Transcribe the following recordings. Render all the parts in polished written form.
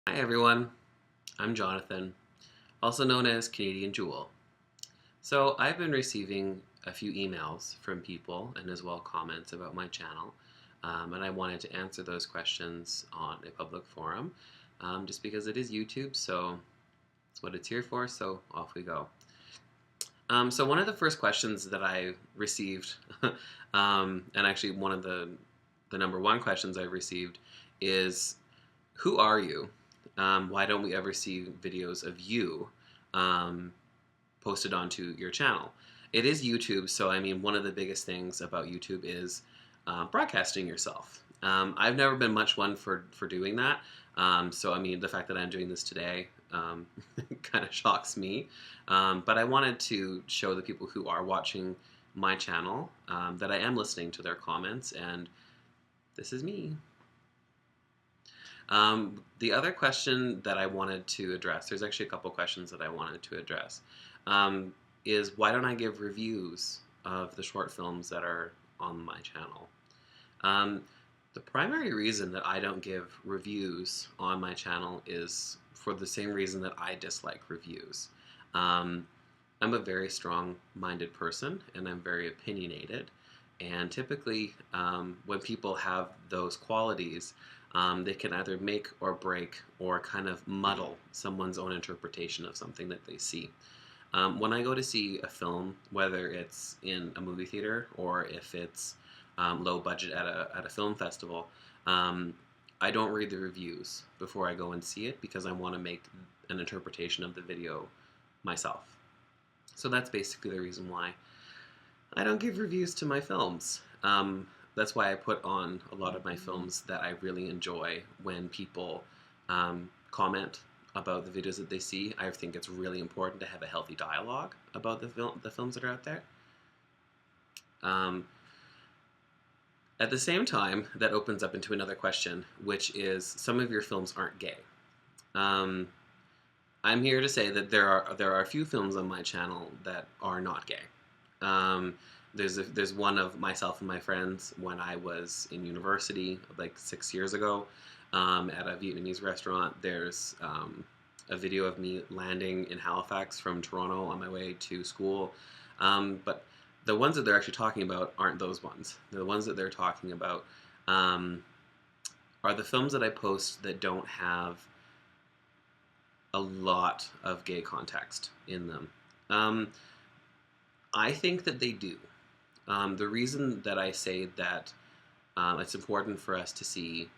Hi everyone, I'm Jonathan, also known as Canadian Jewel. So I've been receiving a few emails from people and as well comments about my channel, and I wanted to answer those questions on a public forum, just because it is YouTube, so it's what it's here for, so off we go. So one of the first questions that I received, and actually one of the number one questions I received is, who are you? Why don't we ever see videos of you posted onto your channel? It is YouTube, so I mean, one of the biggest things about YouTube is broadcasting yourself. I've never been much one for doing that, so I mean, the fact that I'm doing this today kind of shocks me. But I wanted to show the people who are watching my channel that I am listening to their comments, and this is me. The other question that I wanted to address, there's actually a couple questions that I wanted to address, is why don't I give reviews of the short films that are on my channel? The primary reason that I don't give reviews on my channel is for the same reason that I dislike reviews. I'm a very strong-minded person, and I'm very opinionated, and typically when people have those qualities, they can either make or break or kind of muddle someone's own interpretation of something that they see. When I go to see a film, whether it's in a movie theater or if it's low budget at a film festival, I don't read the reviews before I go and see it because I want to make an interpretation of the video myself. So that's basically the reason why I don't give reviews to my films. That's why I put on a lot of my films that I really enjoy when people comment about the videos that they see. I think it's really important to have a healthy dialogue about the films that are out there. At the same time, that opens up into another question, which is some of your films aren't gay. I'm here to say that there are a few films on my channel that are not gay. There's one of myself and my friends when I was in university, like 6 years ago, at a Vietnamese restaurant. There's a video of me landing in Halifax from Toronto on my way to school. But the ones that they're actually talking about aren't those ones. The ones that they're talking about are the films that I post that don't have a lot of gay context in them. I think that they do. The reason that I say that it's important for us to see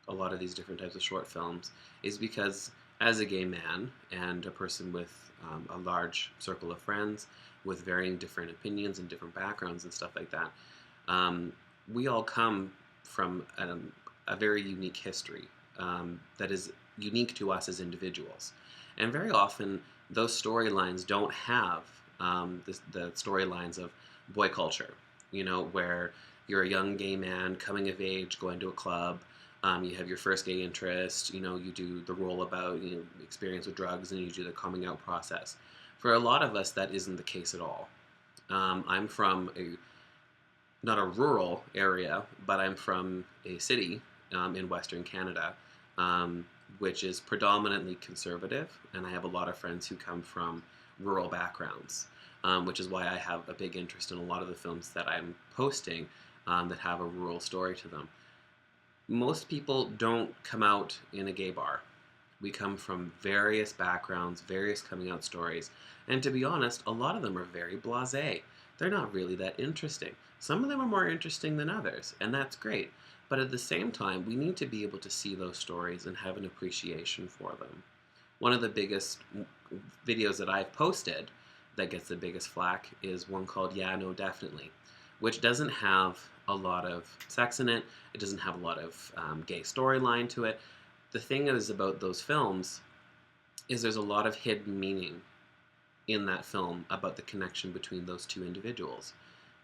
a lot of these different types of short films is because as a gay man and a person with a large circle of friends with varying different opinions and different backgrounds and stuff like that, we all come from a very unique history that is unique to us as individuals. And very often those storylines don't have the storylines of boy culture, you know, where you're a young gay man coming of age, going to a club, you have your first gay interest, you know, you do the role about, you know, experience with drugs, and you do the coming out process. For a lot of us, that isn't the case at all. I'm from not a rural area, but I'm from a city in Western Canada, which is predominantly conservative, and I have a lot of friends who come from rural backgrounds. Which is why I have a big interest in a lot of the films that I'm posting that have a rural story to them. Most people don't come out in a gay bar. We come from various backgrounds, various coming out stories, and to be honest, a lot of them are very blasé. They're not really that interesting. Some of them are more interesting than others, and that's great. But at the same time, we need to be able to see those stories and have an appreciation for them. One of the biggest videos that I've posted that gets the biggest flack is one called Yeah, No, Definitely, which doesn't have a lot of sex in it. It doesn't have a lot of gay storyline to it. The thing is about those films is there's a lot of hidden meaning in that film about the connection between those two individuals.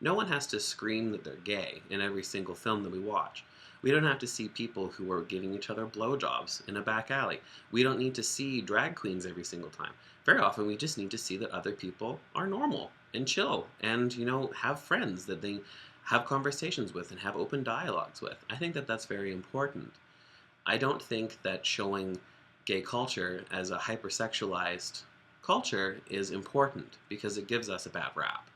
No one has to scream that they're gay in every single film that we watch. We don't have to see people who are giving each other blowjobs in a back alley. We don't need to see drag queens every single time. Very often we just need to see that other people are normal and chill and, you know, have friends that they have conversations with and have open dialogues with. I think that that's very important. I don't think that showing gay culture as a hypersexualized culture is important because it gives us a bad rap.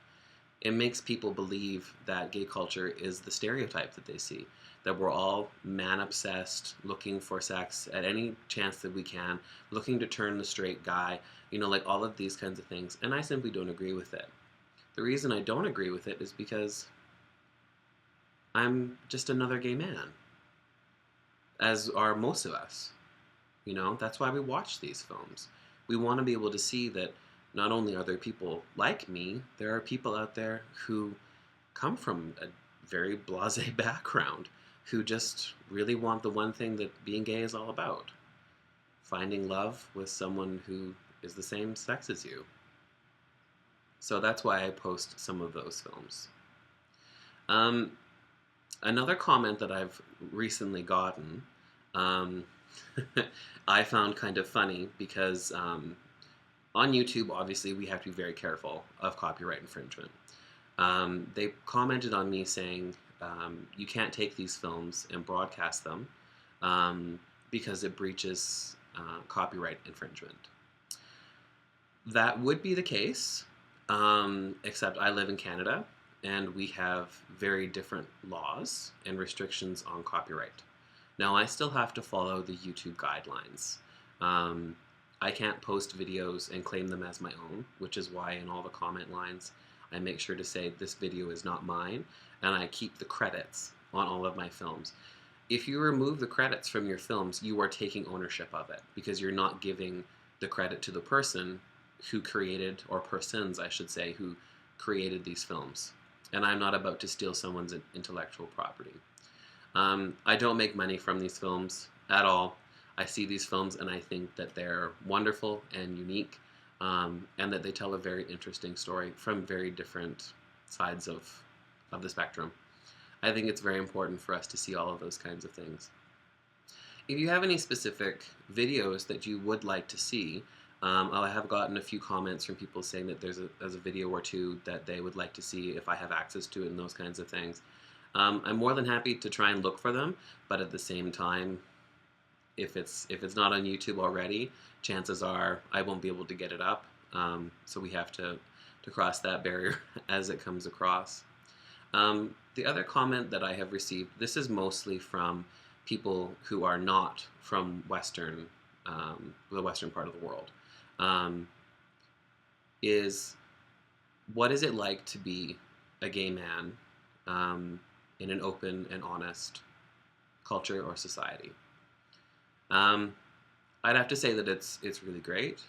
It makes people believe that gay culture is the stereotype that they see, that we're all man obsessed, looking for sex at any chance that we can, looking to turn the straight guy, like all of these kinds of things. And I simply don't agree with it. The reason I don't agree with it is because I'm just another gay man, as are most of us. That's why we watch these films. We want to be able to see that not only are there people like me, there are people out there who come from a very blasé background, who just really want the one thing that being gay is all about: finding love with someone who is the same sex as you. So that's why I post some of those films. Another comment that I've recently gotten, I found kind of funny because on YouTube, obviously, we have to be very careful of copyright infringement. They commented on me saying, you can't take these films and broadcast them because it breaches copyright infringement. That would be the case, except I live in Canada, and we have very different laws and restrictions on copyright. Now, I still have to follow the YouTube guidelines. I can't post videos and claim them as my own, which is why in all the comment lines I make sure to say this video is not mine, and I keep the credits on all of my films. If you remove the credits from your films, you are taking ownership of it, because you're not giving the credit to the person who created, or persons I should say, who created these films. And I'm not about to steal someone's intellectual property. I don't make money from these films at all. I see these films and I think that they're wonderful and unique, and that they tell a very interesting story from very different sides of the spectrum. I think it's very important for us to see all of those kinds of things. If you have any specific videos that you would like to see, I have gotten a few comments from people saying that there's a video or two that they would like to see if I have access to it and those kinds of things. I'm more than happy to try and look for them, but at the same time, if it's not on YouTube already, chances are I won't be able to get it up. So we have to cross that barrier as it comes across. The other comment that I have received, this is mostly from people who are not from the Western part of the world, is what is it like to be a gay man in an open and honest culture or society? I'd have to say that it's really great.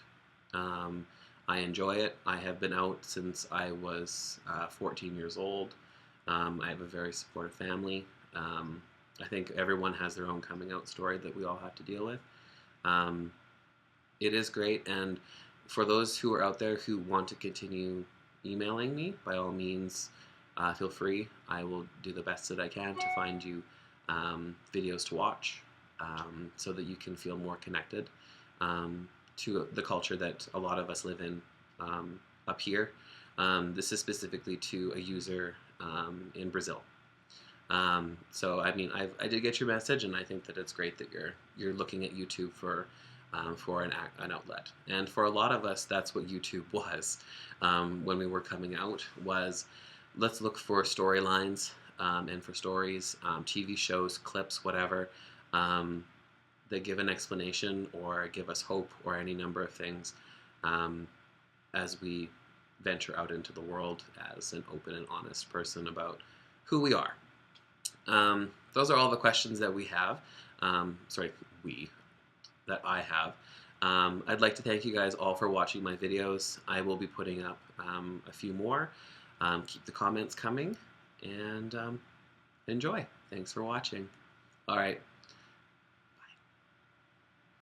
I enjoy it. I have been out since I was 14 years old. I have a very supportive family. I think everyone has their own coming out story that we all have to deal with. It is great, and for those who are out there who want to continue emailing me, by all means, feel free. I will do the best that I can to find you videos to watch, so that you can feel more connected to the culture that a lot of us live in up here. This is specifically to a user in Brazil. So I mean, I did get your message, and I think that it's great that you're looking at YouTube for an outlet. And for a lot of us, that's what YouTube was when we were coming out. Was let's look for storylines and for stories, TV shows, clips, whatever, that give an explanation or give us hope or any number of things as we venture out into the world as an open and honest person about who we are. Those are all the questions that we have. That I have. I'd like to thank you guys all for watching my videos. I will be putting up a few more. Keep the comments coming, and enjoy. Thanks for watching. All right.